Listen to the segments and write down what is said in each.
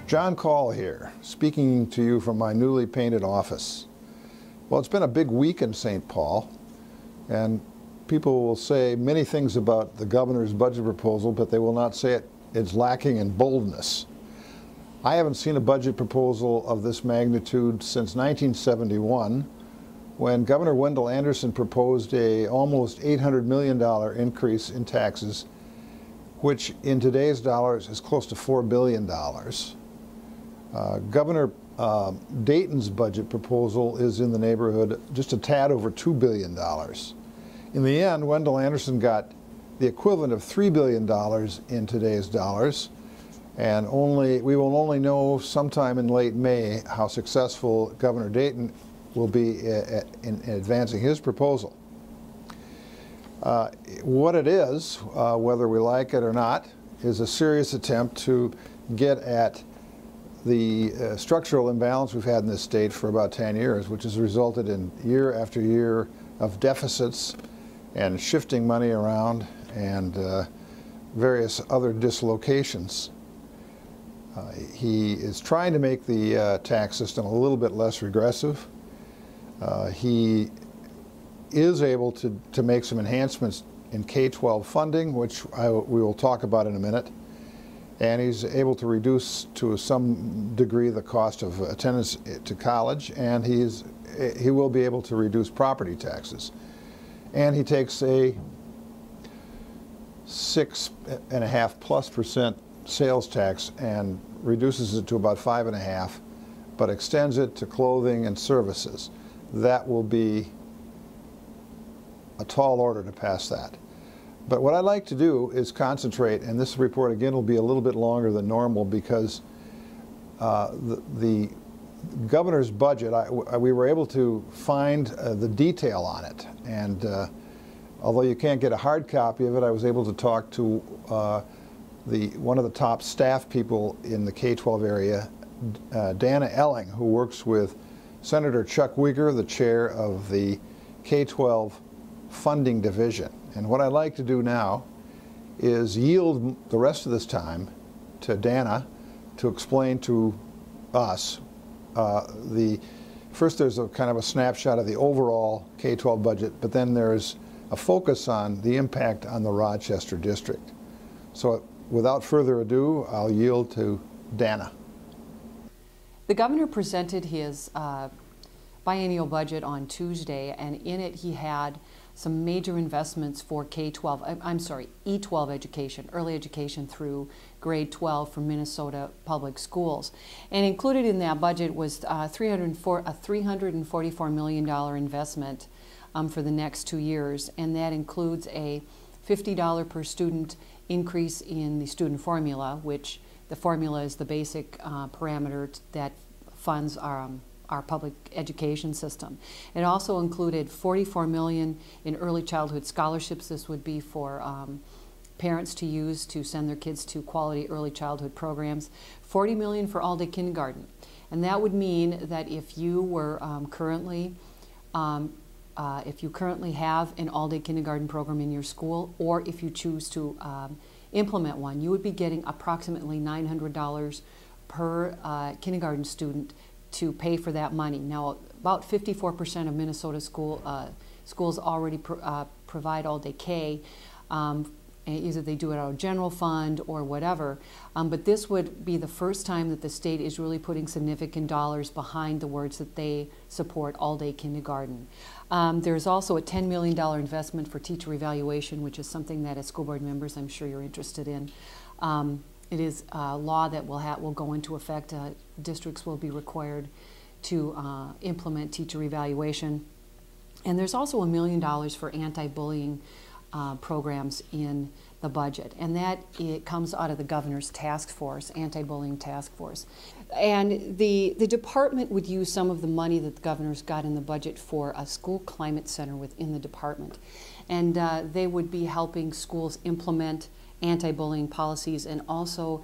John Call here, speaking to you from my newly painted office. Well, it's been a big week in St. Paul, and people will say many things about the governor's budget proposal, but they will not say it's lacking in boldness. I haven't seen a budget proposal of this magnitude since 1971, when Governor Wendell Anderson proposed a almost $800 million increase in taxes, which in today's dollars is close to $4 billion. Governor Dayton's budget proposal is in the neighborhood just a tad over $2 billion. In the end, Wendell Anderson got the equivalent of $3 billion in today's dollars, and we will only know sometime in late May how successful Governor Dayton will be in advancing his proposal. What it is, whether we like it or not, is a serious attempt to get at the structural imbalance we've had in this state for about 10 years, which has resulted in year after year of deficits and shifting money around and various other dislocations. He is trying to make the tax system a little bit less regressive. He is able to make some enhancements in K-12 funding, which we will talk about in a minute. And he's able to reduce to some degree the cost of attendance to college, and he will be able to reduce property taxes. And he takes a 6.5+% sales tax and reduces it to about 5.5%, but extends it to clothing and services. That will be a tall order to pass that. But what I'd like to do is concentrate, and this report again will be a little bit longer than normal because the governor's budget, we were able to find the detail on it. And although you can't get a hard copy of it, I was able to talk to one of the top staff people in the K-12 area, Dana Elling, who works with Senator Chuck Wieger, the chair of the K-12 funding division. And what I'd like to do now is yield the rest of this time to Dana to explain to us first there's a kind of a snapshot of the overall K-12 budget, but then there's a focus on the impact on the Rochester district. So without further ado, I'll yield to Dana. The governor presented his biennial budget on Tuesday, and in it he had some major investments for E12 education, early education through grade 12 for Minnesota public schools. And included in that budget was a $344 million investment for the next 2 years, and that includes a $50 per student increase in the student formula, which the formula is the basic parameter that funds our public education system. It also included $44 million in early childhood scholarships. This would be for parents to use to send their kids to quality early childhood programs. $40 million for all-day kindergarten. And that would mean that if you were currently have an all-day kindergarten program in your school, or if you choose to implement one, you would be getting approximately $900 per kindergarten student to pay for that money. Now, about 54% of Minnesota schools already provide all-day K. Either they do it out of general fund or whatever. But this would be the first time that the state is really putting significant dollars behind the words that they support all-day kindergarten. There's also a $10 million investment for teacher evaluation, which is something that as school board members I'm sure you're interested in. It is a law that will go into effect. Districts will be required to implement teacher evaluation. And there's also $1 million for anti-bullying programs in the budget. And it comes out of the governor's task force, anti-bullying task force. And the department would use some of the money that the governor's got in the budget for a school climate center within the department. And they would be helping schools implement anti-bullying policies and also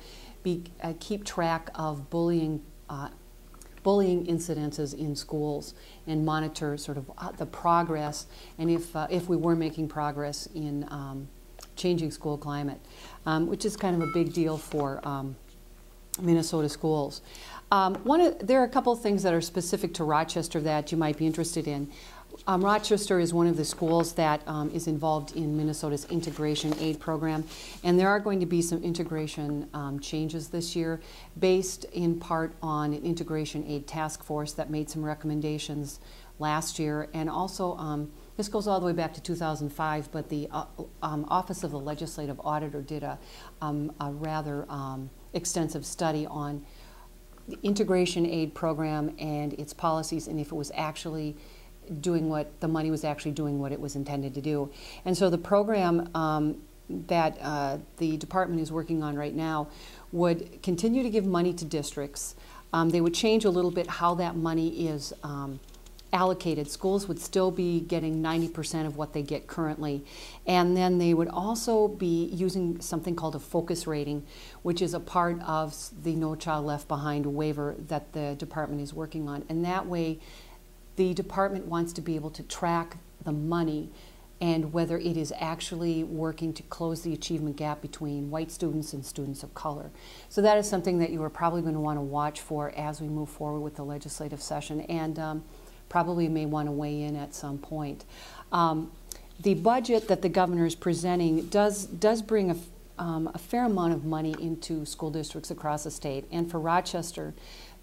keep track of bullying incidences in schools and monitor sort of the progress, and if we were making progress in changing school climate, which is kind of a big deal for Minnesota schools. There are a couple of things that are specific to Rochester that you might be interested in. Rochester is one of the schools that is involved in Minnesota's integration aid program, and there are going to be some integration changes this year based in part on an integration aid task force that made some recommendations last year, and also this goes all the way back to 2005, but the Office of the Legislative Auditor did a rather extensive study on the integration aid program and its policies, and if it was actually doing what the money was actually doing what it was intended to do. And so the program that the department is working on right now would continue to give money to districts. They would change a little bit how that money is allocated. Schools would still be getting 90% of what they get currently. And then they would also be using something called a focus rating, which is a part of the No Child Left Behind waiver that the department is working on. And that way, the department wants to be able to track the money and whether it is actually working to close the achievement gap between white students and students of color. So that is something that you are probably going to want to watch for as we move forward with the legislative session, and probably may want to weigh in at some point. The budget that the governor is presenting does bring a fair amount of money into school districts across the state, and for Rochester,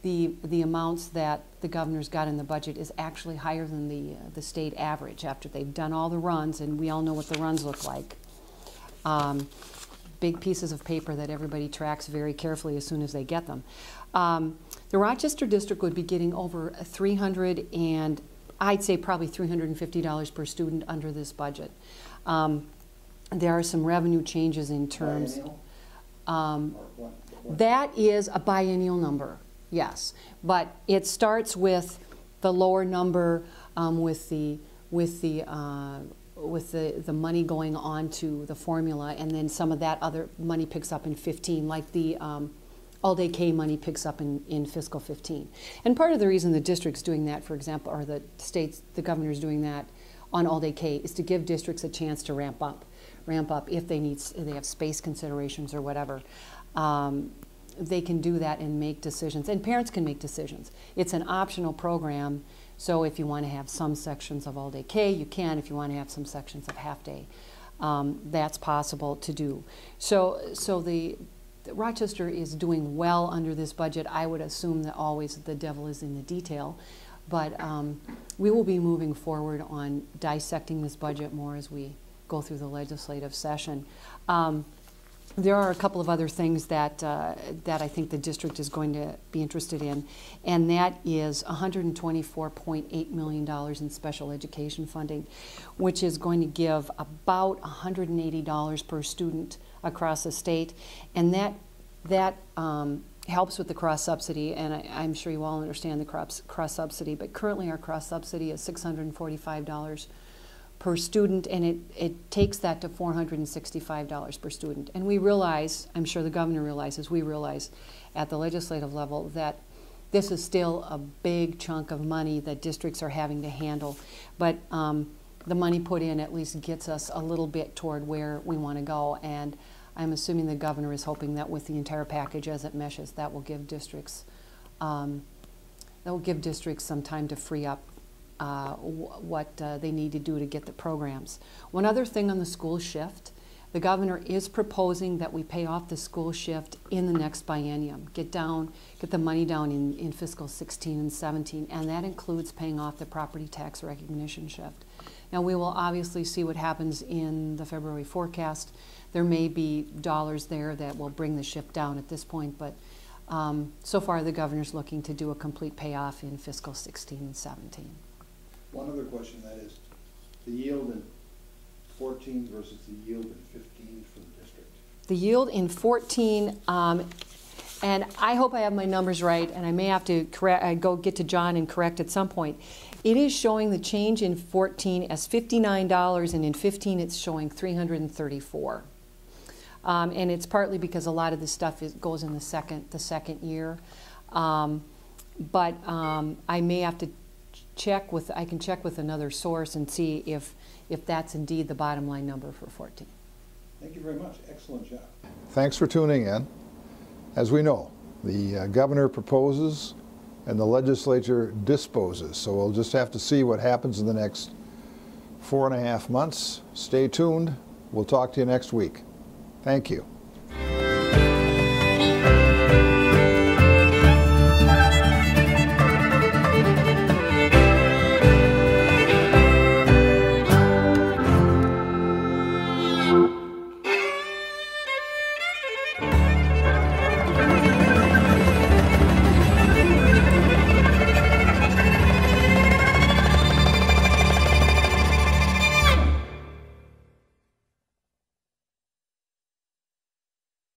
the amounts that the governor's got in the budget is actually higher than the state average after they've done all the runs, and we all know what the runs look like. Big pieces of paper that everybody tracks very carefully as soon as they get them. The Rochester district would be getting over $300 and I'd say probably $350 per student under this budget. There are some revenue changes in terms. That is a biennial number. Yes, but it starts with the lower number with the money going on to the formula, and then some of that other money picks up in 15, like the all-day K money picks up in fiscal 15. And part of the reason the district's doing that, for example, or the governor's doing that on all-day K, is to give districts a chance to ramp up if they have space considerations or whatever. They can do that and make decisions, and parents can make decisions. It's an optional program, so if you want to have some sections of all-day K, you can. If you want to have some sections of half-day, that's possible to do. So the Rochester is doing well under this budget. I would assume that always the devil is in the detail, but we will be moving forward on dissecting this budget more as we go through the legislative session. There are a couple of other things that I think the district is going to be interested in, and that is $124.8 million in special education funding, which is going to give about $180 per student across the state, and that helps with the cross-subsidy, and I'm sure you all understand the cross-subsidy, but currently our cross-subsidy is $645 per student, and it takes that to $465 per student. And we realize, I'm sure the governor realizes, we realize at the legislative level that this is still a big chunk of money that districts are having to handle, but the money put in at least gets us a little bit toward where we want to go, and I'm assuming the governor is hoping that with the entire package as it meshes, that will give districts some time to free up what they need to do to get the programs. One other thing on the school shift, the governor is proposing that we pay off the school shift in the next biennium, get the money down in fiscal 16 and 17, and that includes paying off the property tax recognition shift. Now we will obviously see what happens in the February forecast. There may be dollars there that will bring the shift down at this point, but so far the governor's looking to do a complete payoff in fiscal 16 and 17. One other question, that is the yield in 14 versus the yield in 15 for the district. The yield in 14, and I hope I have my numbers right, and I may have to get to John and correct at some point. It is showing the change in 14 as $59, and in 15 it's showing $334. And it's partly because a lot of this stuff goes in the second year. But I may have to I can check with another source and see if that's indeed the bottom line number for 14. Thank you very much. Excellent job. Thanks for tuning in. As we know, The governor proposes and the legislature disposes. So we'll just have to see what happens in the next 4.5 months. Stay tuned. We'll talk to you next week. Thank you.